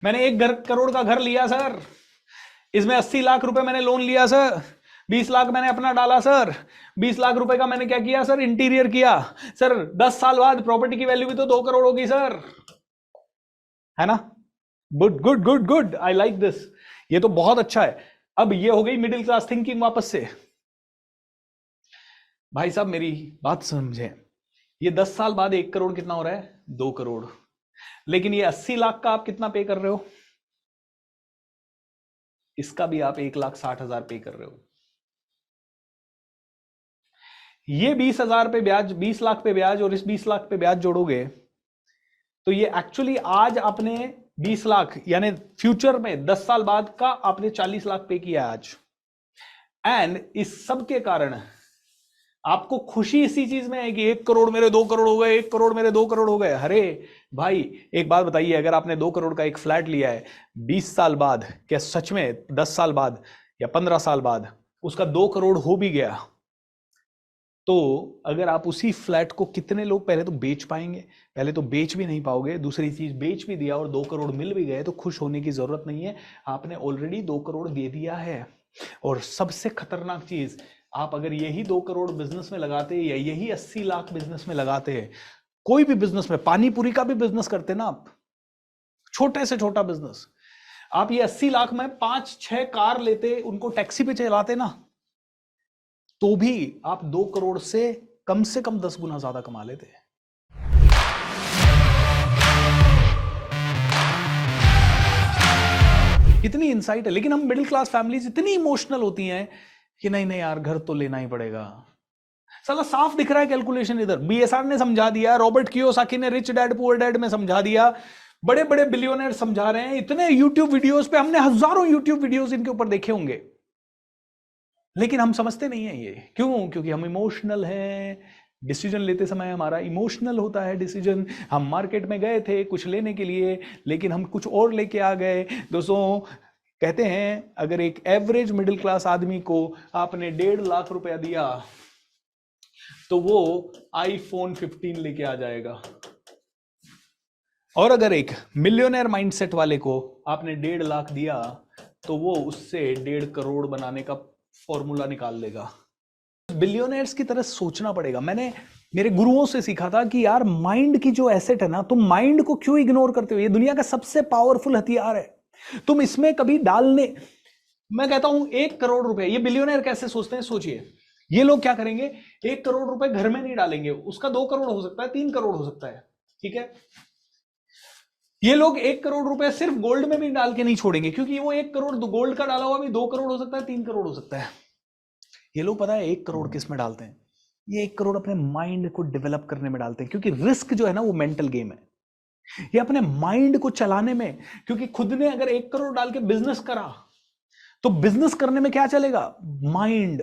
मैंने 1 करोड़ का घर लिया सर, इसमें 80 लाख रुपए मैंने लोन लिया सर, 20 लाख मैंने अपना डाला सर, 20 लाख रुपए का मैंने क्या किया सर, इंटीरियर किया सर। 10 साल बाद प्रॉपर्टी की वैल्यू भी तो 2 करोड़ होगी सर, है ना? Good good good good, I like this, ये तो बहुत अच्छा है। अब ये हो गई मिडिल क्लास थिंकिंग वापस से। भाई साहब मेरी बात समझे, ये 10 साल बाद 1 करोड़ कितना हो रहा है, 2 करोड़। लेकिन ये 80 लाख का आप कितना पे कर रहे हो, इसका भी आप 1,60,000 पे कर रहे हो। ये 20,000 पे ब्याज, 20 लाख पे ब्याज और इस 20 लाख पे ब्याज जोड़ोगे तो ये एक्चुअली आज आपने 20 लाख यानी फ्यूचर में 10 साल बाद का आपने 40 लाख पे किया आज। एंड इस सब के कारण आपको खुशी इसी चीज में है कि 1 करोड़ मेरे 2 करोड़ हो गए, 1 करोड़ मेरे 2 करोड़ हो गए। अरे भाई एक बात बताइए, अगर आपने 2 करोड़ का एक फ्लैट लिया है 20 साल बाद, क्या सच में 10 साल बाद या 15 साल बाद उसका 2 करोड़ हो भी गया, तो अगर आप उसी फ्लैट को कितने लोग पहले तो बेच पाएंगे, पहले तो बेच भी नहीं पाओगे, दूसरी चीज बेच भी दिया और 2 करोड़ मिल भी गए तो खुश होने की जरूरत नहीं है, आपने ऑलरेडी 2 करोड़ दे दिया है। और सबसे खतरनाक चीज, आप अगर यही 2 करोड़ बिजनेस में लगाते या यही 80 लाख बिजनेस में लगाते हैं, कोई भी बिजनेस में, पानी पूरी का भी बिजनेस करते ना आप, छोटे से छोटा बिजनेस, आप ये 80 लाख में 5-6 कार लेते, उनको टैक्सी पे चलाते ना, तो भी आप 2 करोड़ से कम 10 गुना ज्यादा कमा लेते हैं। इतनी इंसाइट है। लेकिन हम मिडिल क्लास फैमिलीज इतनी इमोशनल होती हैं कि नहीं नहीं यार घर तो लेना ही पड़ेगा। साला साफ दिख रहा है कैलकुलेशन, इधर बीएसआर ने समझा दिया, रॉबर्ट कियोसाकी ने रिच डैड पुअर डैड में समझा दिया, बड़े बड़े बिलियनर समझा रहे हैं, इतने यूट्यूब वीडियोस पे, हमने हजारों यूट्यूब वीडियोस इनके ऊपर देखे होंगे, लेकिन हम समझते नहीं है ये। क्यों? क्योंकि हम इमोशनल हैं, डिसीजन लेते समय हमारा इमोशनल होता है डिसीजन। हम मार्केट में गए थे कुछ लेने के लिए, लेकिन हम कुछ और लेके आ गए। दोस्तों कहते हैं अगर एक एवरेज मिडिल क्लास आदमी को आपने 1.5 लाख रुपया दिया तो वो आईफोन 15 लेके आ जाएगा, और अगर एक मिलियनर माइंडसेट वाले को आपने 1.5 लाख दिया तो वो उससे 1.5 करोड़ बनाने का फॉर्मूला निकाल लेगा। बिलियनर्स की तरह सोचना पड़ेगा। मैंने मेरे गुरुओं से सीखा था कि यार माइंड की जो एसेट है ना, तुम माइंड को क्यों इग्नोर करते हो? ये दुनिया का सबसे पावरफुल हथियार है, तुम इसमें कभी डालने, मैं कहता हूं 1 करोड़ रुपए, ये बिलियनर कैसे सोचते हैं सोचिए। ये लोग क्या करेंगे, 1 करोड़ रुपए घर में नहीं डालेंगे, उसका 2 करोड़ हो सकता है, 3 करोड़ हो सकता है, ठीक है। ये लोग 1 करोड़ रुपए सिर्फ गोल्ड में भी डाल के नहीं छोड़ेंगे, क्योंकि वो 1 करोड़ गोल्ड का डाला हुआ भी 2 करोड़ हो सकता है, 3 करोड़ हो सकता है। ये लोग पता है 1 करोड़ किस में डालते हैं? ये 1 करोड़ अपने माइंड को डेवलप करने में डालते हैं, क्योंकि रिस्क जो है ना वो मेंटल गेम है, ये अपने माइंड को चलाने में। क्योंकि खुद ने अगर 1 करोड़ डाल के बिजनेस करा तो बिजनेस करने में क्या चलेगा? माइंड।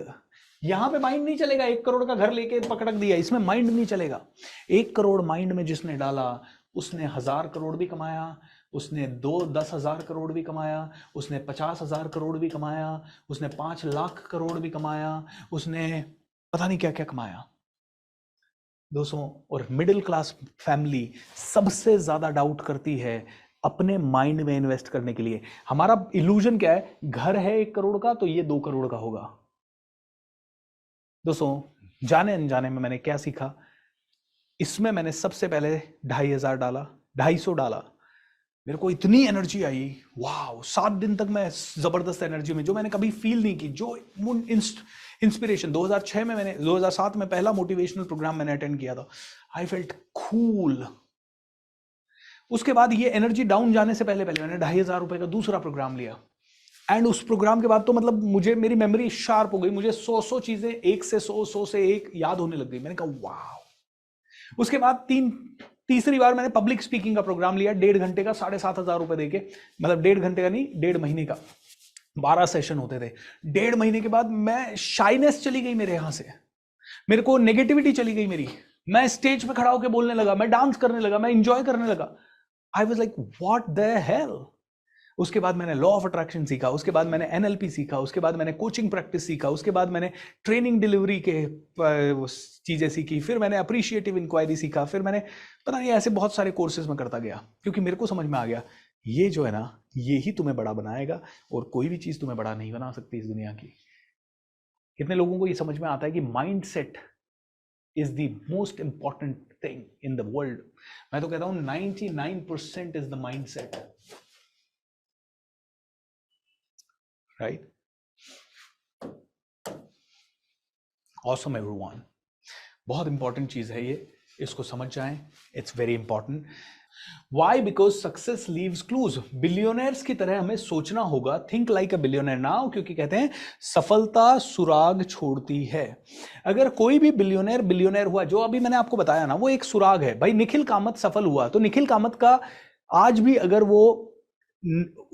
यहां पे माइंड नहीं चलेगा, 1 करोड़ का घर लेके पकड़क दिया, इसमें माइंड नहीं चलेगा। 1 करोड़ माइंड में जिसने डाला उसने 1000 करोड़ भी कमाया, उसने 10,000 करोड़ भी कमाया, उसने 50,000 करोड़ भी कमाया, उसने 5 लाख करोड़ भी कमाया, उसने पता नहीं क्या क्या कमाया दोस्तों। और मिडिल क्लास फैमिली सबसे ज्यादा डाउट करती है अपने माइंड में इन्वेस्ट करने के लिए। हमारा इल्यूजन क्या है, घर है 1 करोड़ का तो ये 2 करोड़ का होगा। दोस्तों जाने अनजाने में मैंने क्या सीखा, इसमें मैंने सबसे पहले 2,500 डाला, 250 डाला, मेरे को इतनी एनर्जी आई, वाह 7 दिन तक मैं जबरदस्त एनर्जी में, जो मैंने कभी फील नहीं की, जो इंस्पिरेशन 2006 में मैंने, 2007 में पहला मोटिवेशनल प्रोग्राम मैंने अटेंड किया था, आई फेल्ट कूल। उसके बाद ये एनर्जी डाउन जाने से पहले पहले मैंने 2,500 रुपए का दूसरा प्रोग्राम लिया, एंड उस प्रोग्राम के बाद तो मतलब मुझे, मेरी मेमोरी शार्प हो गई, मुझे 100 चीजें 1 से 100 से 1 याद होने लग गई। मैंने कहा वाह। उसके बाद तीसरी बार मैंने पब्लिक स्पीकिंग का प्रोग्राम लिया, 1.5 घंटे का, 7,500 रुपए देके, मतलब 1.5 घंटे का नहीं, 1.5 महीने का, 12 सेशन होते थे। 1.5 महीने के बाद मैं, शाइनेस चली गई मेरे यहां से, मेरे को नेगेटिविटी चली गई मेरी, मैं स्टेज पे खड़ा होकर बोलने लगा, मैं डांस करने लगा, मैं इंजॉय करने लगा। I was like what the hell. उसके बाद मैंने लॉ ऑफ अट्रैक्शन सीखा, उसके बाद मैंने एनएलपी सीखा, उसके बाद मैंने कोचिंग प्रैक्टिस सीखा, उसके बाद मैंने ट्रेनिंग डिलीवरी के चीजें सीखी, फिर मैंने अप्रिशिएटिव इंक्वायरी सीखा, फिर मैंने पता नहीं ऐसे बहुत सारे कोर्सेज में करता गया, क्योंकि मेरे को समझ में आ गया ये जो है ना, ये ही तुम्हें बड़ा बनाएगा, और कोई भी चीज तुम्हें बड़ा नहीं बना सकती इस दुनिया की। कितने लोगों को ये समझ में आता है कि mind set is the most important thing in the world? मैं तो कहता हूं 99% is the mind set, right? Awesome everyone. बहुत इंपॉर्टेंट चीज है ये, इसको समझ जाएं, it's very important. Why? Because success leaves clues. Billionaires की तरह हमें सोचना होगा, think like a billionaire now, क्योंकि कहते हैं सफलता सुराग छोड़ती है। अगर कोई भी बिलियनर हुआ, जो अभी मैंने आपको बताया ना, वो एक सुराग है भाई। निखिल कामत सफल हुआ, तो निखिल कामत का आज भी अगर वो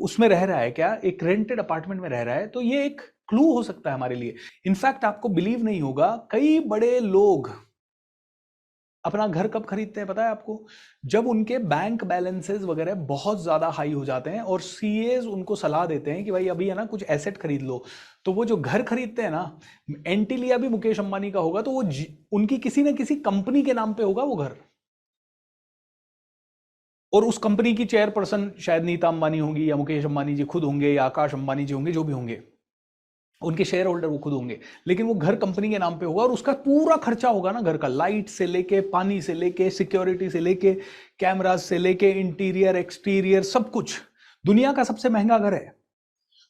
उसमें रह रहा है, क्या एक रेंटेड अपार्टमेंट में रह रहा है, तो ये एक क्लू हो सकता है हमारे लिए। इनफैक्ट आपको बिलीव नहीं होगा, कई बड़े लोग अपना घर कब खरीदते हैं पता है आपको? जब उनके बैंक बैलेंसेस वगैरह बहुत ज्यादा हाई हो जाते हैं और सीएज उनको सलाह देते हैं कि भाई अभी है ना कुछ एसेट खरीद लो, तो वो जो घर खरीदते हैं ना, एंटीलिया भी मुकेश अंबानी का होगा, तो वो उनकी किसी ना किसी कंपनी के नाम पे होगा वो घर, और उस कंपनी की चेयरपर्सन शायद नीता अंबानी होंगी, या मुकेश अंबानी जी खुद होंगे, या आकाश अंबानी जी होंगे, जो भी होंगे उनके शेयर होल्डर वो खुद होंगे, लेकिन वो घर कंपनी के नाम पे होगा, और उसका पूरा खर्चा होगा ना घर का, लाइट से लेके, पानी से लेके, सिक्योरिटी से लेके, कैमराज से लेके, इंटीरियर एक्सटीरियर सब कुछ। दुनिया का सबसे महंगा घर है,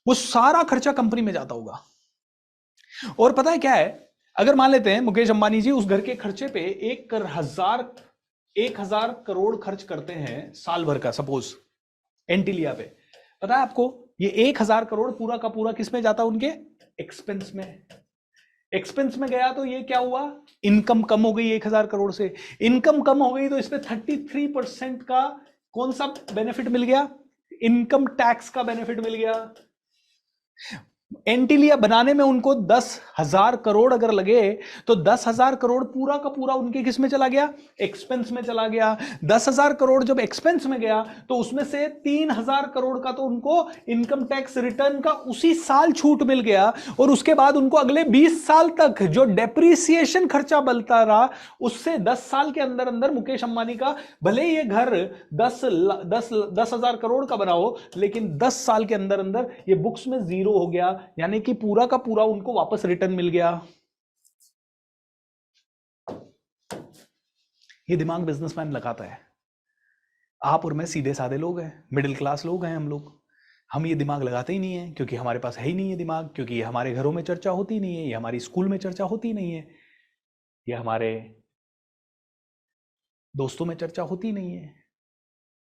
वो सारा खर्चा कंपनी में जाता होगा। और पता है क्या है, अगर मान लेते हैं मुकेश अंबानी जी उस घर के खर्चे पे 1,000 करोड़ खर्च करते हैं साल भर का, सपोज एंटीलिया पे, पता है आपको ये 1,000 करोड़ पूरा का पूरा किस में जाता? उनके एक्सपेंस में। एक्सपेंस में गया तो ये क्या हुआ? इनकम कम हो गई 1,000 करोड़ से। इनकम कम हो गई तो इसमें 33% का कौन सा बेनिफिट मिल गया? इनकम टैक्स का बेनिफिट मिल गया। एंटीलिया बनाने में उनको 10,000 करोड़ अगर लगे, तो 10,000 करोड़ पूरा का पूरा उनके किस में चला गया? एक्सपेंस में चला गया। 10,000 करोड़ जब एक्सपेंस में गया, तो उसमें से 3,000 करोड़ का तो उनको इनकम टैक्स रिटर्न का उसी साल छूट मिल गया, और उसके बाद उनको अगले 20 साल तक जो डेप्रिसिएशन खर्चा बनता रहा, उससे 10 साल के अंदर अंदर मुकेश अंबानी का भले ये घर 10,000 करोड़ का बना हो, लेकिन 10 साल के अंदर अंदर ये बुक्स में जीरो हो गया, यानी कि पूरा का पूरा उनको वापस रिटर्न मिल गया। ये दिमाग बिजनेसमैन लगाता है। आप और मैं सीधे साधे लोग हैं, मिडिल क्लास लोग हैं हम ये दिमाग लगाते ही नहीं है, क्योंकि हमारे पास है ही नहीं है दिमाग, क्योंकि ये हमारे घरों में चर्चा होती नहीं है, ये हमारी स्कूल में चर्चा होती नहीं है, ये हमारे दोस्तों में चर्चा होती नहीं है।